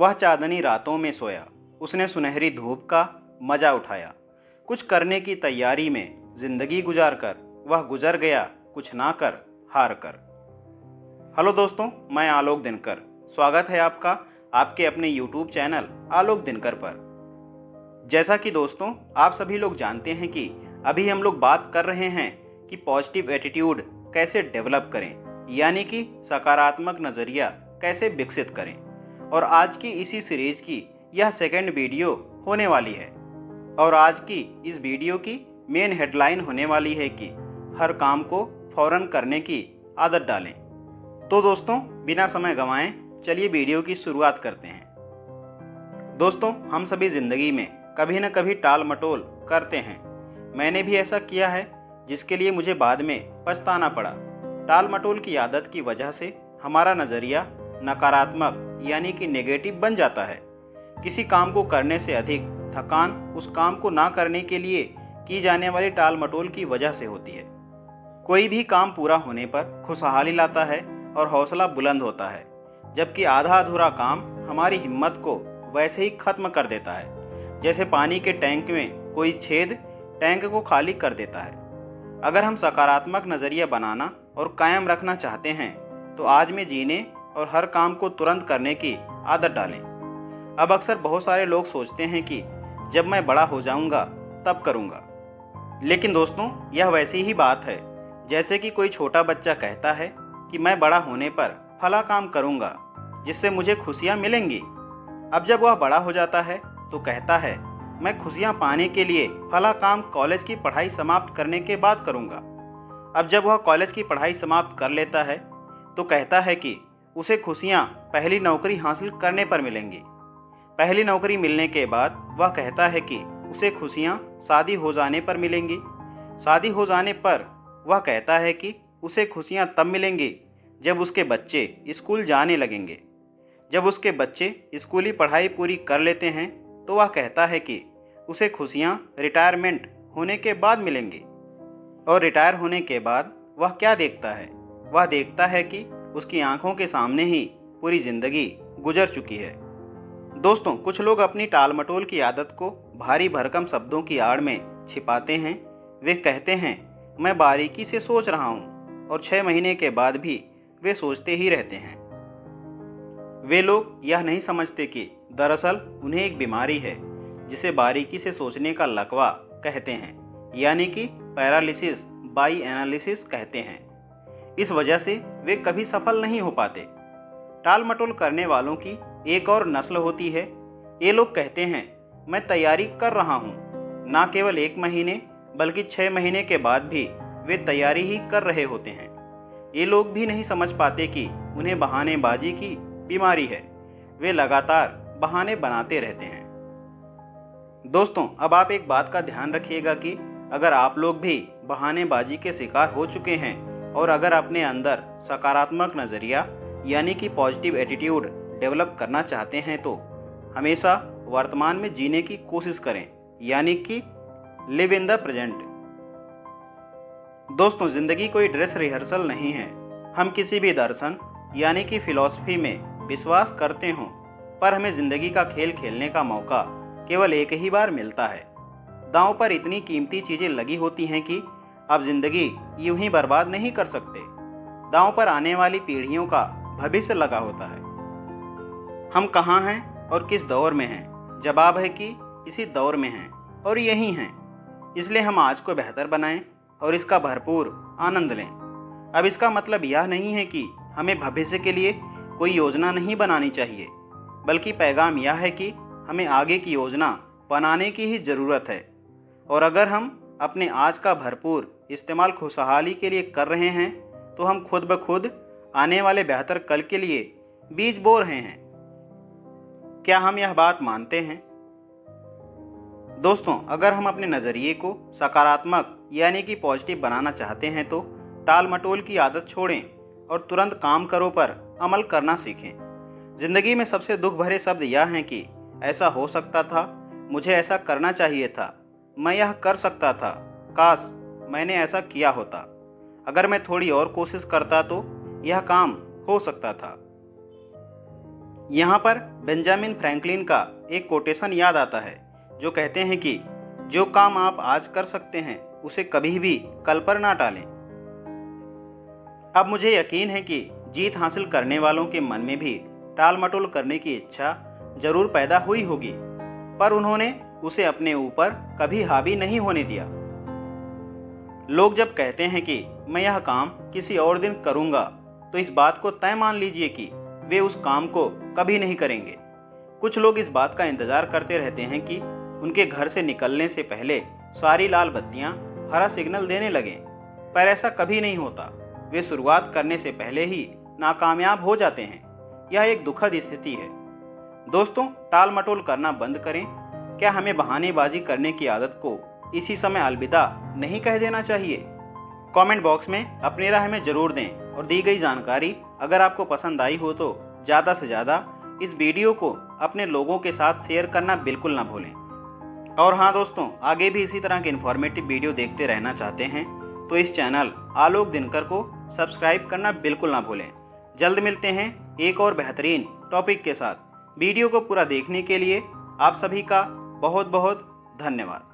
वह चांदनी रातों में सोया, उसने सुनहरी धूप का मजा उठाया। कुछ करने की तैयारी में जिंदगी गुजार कर वह गुजर गया, कुछ ना कर हार कर। हेलो दोस्तों, मैं आलोक दिनकर। स्वागत है आपका आपके अपने YouTube चैनल आलोक दिनकर पर। जैसा कि दोस्तों आप सभी लोग जानते हैं कि अभी हम लोग बात कर रहे हैं कि पॉजिटिव एटीट्यूड कैसे डेवलप करें, यानी कि सकारात्मक नज़रिया कैसे विकसित करें। और आज की इसी सीरीज की यह सेकंड वीडियो होने वाली है। और आज की इस वीडियो की मेन हेडलाइन होने वाली है कि हर काम को फौरन करने की आदत डालें। तो दोस्तों बिना समय गंवाएं चलिए वीडियो की शुरुआत करते हैं। दोस्तों हम सभी ज़िंदगी में कभी न कभी टाल मटोल करते हैं। मैंने भी ऐसा किया है, जिसके लिए मुझे बाद में पछताना पड़ा। टाल मटोल की आदत की वजह से हमारा नज़रिया नकारात्मक यानी कि नेगेटिव बन जाता है। किसी काम को करने से अधिक थकान उस काम को ना करने के लिए की जाने वाली टाल मटोल की वजह से होती है। कोई भी काम पूरा होने पर खुशहाली लाता है और हौसला बुलंद होता है, जबकि आधा अधूरा काम हमारी हिम्मत को वैसे ही खत्म कर देता है, जैसे पानी के टैंक में कोई छेद टैंक को खाली कर देता है। अगर हम सकारात्मक नज़रिया बनाना और कायम रखना चाहते हैं तो आज में जीने और हर काम को तुरंत करने की आदत डालें। अब अक्सर बहुत सारे लोग सोचते हैं कि जब मैं बड़ा हो जाऊंगा तब करूंगा। लेकिन दोस्तों यह वैसी ही बात है जैसे कि कोई छोटा बच्चा कहता है कि मैं बड़ा होने पर फला काम करूंगा जिससे मुझे खुशियां मिलेंगी। अब जब वह बड़ा हो जाता है तो कहता है मैं खुशियां पाने के लिए फला काम कॉलेज की पढ़ाई समाप्त करने के बाद करूंगा। अब जब वह कॉलेज की पढ़ाई समाप्त कर लेता है तो कहता है कि उसे खुशियां पहली नौकरी हासिल करने पर मिलेंगी। पहली नौकरी मिलने के बाद वह कहता है कि उसे खुशियां शादी हो जाने पर मिलेंगी। शादी हो जाने पर वह कहता है कि उसे खुशियां तब मिलेंगी जब उसके बच्चे स्कूल जाने लगेंगे। जब उसके बच्चे स्कूली पढ़ाई पूरी कर लेते हैं तो वह कहता है कि उसे खुशियां रिटायरमेंट होने के बाद मिलेंगी। और रिटायर होने के बाद वह क्या देखता है? वह देखता है कि उसकी आंखों के सामने ही पूरी जिंदगी गुजर चुकी है। दोस्तों कुछ लोग अपनी टाल मटोल की आदत को भारी भरकम शब्दों की आड़ में छिपाते हैं। वे कहते हैं मैं बारीकी से सोच रहा हूँ, और 6 महीने के बाद भी वे सोचते ही रहते हैं। वे लोग यह नहीं समझते कि दरअसल उन्हें एक बीमारी है जिसे बारीकी से सोचने का लकवा कहते हैं, यानी कि पैरालिसिस बाय एनालिसिस कहते हैं। इस वजह से वे कभी सफल नहीं हो पाते। टाल मटोल करने वालों की एक और नस्ल होती है। ये लोग कहते हैं मैं तैयारी कर रहा हूँ। ना केवल 1 महीने बल्कि 6 महीने के बाद भी वे तैयारी ही कर रहे होते हैं। ये लोग भी नहीं समझ पाते कि उन्हें बहानेबाजी की बीमारी है। वे लगातार बहाने बनाते रहते हैं। दोस्तों अब आप एक बात का ध्यान रखिएगा कि अगर आप लोग भी बहानेबाजी के शिकार हो चुके हैं और अगर अपने अंदर सकारात्मक नज़रिया यानी कि पॉजिटिव एटीट्यूड डेवलप करना चाहते हैं तो हमेशा वर्तमान में जीने की कोशिश करें, यानी कि लिव इन द प्रेजेंट। दोस्तों ज़िंदगी कोई ड्रेस रिहर्सल नहीं है। हम किसी भी दर्शन यानी कि फिलॉसफी में विश्वास करते हों, पर हमें ज़िंदगी का खेल खेलने का मौका केवल एक ही बार मिलता है। दांव पर इतनी कीमती चीज़ें लगी होती हैं कि आप ज़िंदगी यूं ही बर्बाद नहीं कर सकते। दांव पर आने वाली पीढ़ियों का भविष्य लगा होता है। हम कहाँ हैं और किस दौर में हैं? जवाब है कि इसी दौर में हैं और यहीं हैं। इसलिए हम आज को बेहतर बनाएं और इसका भरपूर आनंद लें। अब इसका मतलब यह नहीं है कि हमें भविष्य के लिए कोई योजना नहीं बनानी चाहिए, बल्कि पैगाम यह है कि हमें आगे की योजना बनाने की ही ज़रूरत है। और अगर हम अपने आज का भरपूर इस्तेमाल खुशहाली के लिए कर रहे हैं तो हम खुद ब खुद आने वाले बेहतर कल के लिए बीज बो रहे हैं। क्या हम यह बात मानते हैं? दोस्तों अगर हम अपने नज़रिए को सकारात्मक यानी कि पॉजिटिव बनाना चाहते हैं तो टाल मटोल की आदत छोड़ें और तुरंत काम करो पर अमल करना सीखें। ज़िंदगी में सबसे दुख भरे शब्द यह हैं कि ऐसा हो सकता था, मुझे ऐसा करना चाहिए था, मैं यह कर सकता था, काश मैंने ऐसा किया होता, अगर मैं थोड़ी और कोशिश करता तो यह काम हो सकता था। यहाँ पर बेंजामिन फ्रैंकलिन का एक कोटेशन याद आता है जो कहते हैं कि जो काम आप आज कर सकते हैं उसे कभी भी कल पर ना टालें। अब मुझे यकीन है कि जीत हासिल करने वालों के मन में भी टाल मटोल करने की इच्छा जरूर पैदा हुई होगी, पर उन्होंने उसे अपने ऊपर कभी हावी नहीं होने दिया। लोग जब कहते हैं कि मैं यह काम किसी और दिन करूंगा, तो इस बात को तय मान लीजिए कि वे उस काम को कभी नहीं करेंगे। कुछ लोग इस बात का इंतजार करते रहते हैं कि उनके घर से निकलने से पहले सारी लाल बत्तियां हरा सिग्नल देने लगें, पर ऐसा कभी नहीं होता। वे शुरुआत करने से पहले ही नाकामयाब हो जाते हैं। यह एक दुखद स्थिति है। दोस्तों, टाल मटोल करना बंद करें। क्या हमें बहानेबाजी करने की आदत को इसी समय अलविदा नहीं कह देना चाहिए? कमेंट बॉक्स में अपनी राय हमें जरूर दें और दी गई जानकारी अगर आपको पसंद आई हो तो ज़्यादा से ज़्यादा इस वीडियो को अपने लोगों के साथ शेयर करना बिल्कुल ना भूलें। और हाँ दोस्तों, आगे भी इसी तरह के इन्फॉर्मेटिव वीडियो देखते रहना चाहते हैं तो इस चैनल आलोक दिनकर को सब्सक्राइब करना बिल्कुल ना भूलें। जल्द मिलते हैं एक और बेहतरीन टॉपिक के साथ। वीडियो को पूरा देखने के लिए आप सभी का बहुत बहुत धन्यवाद।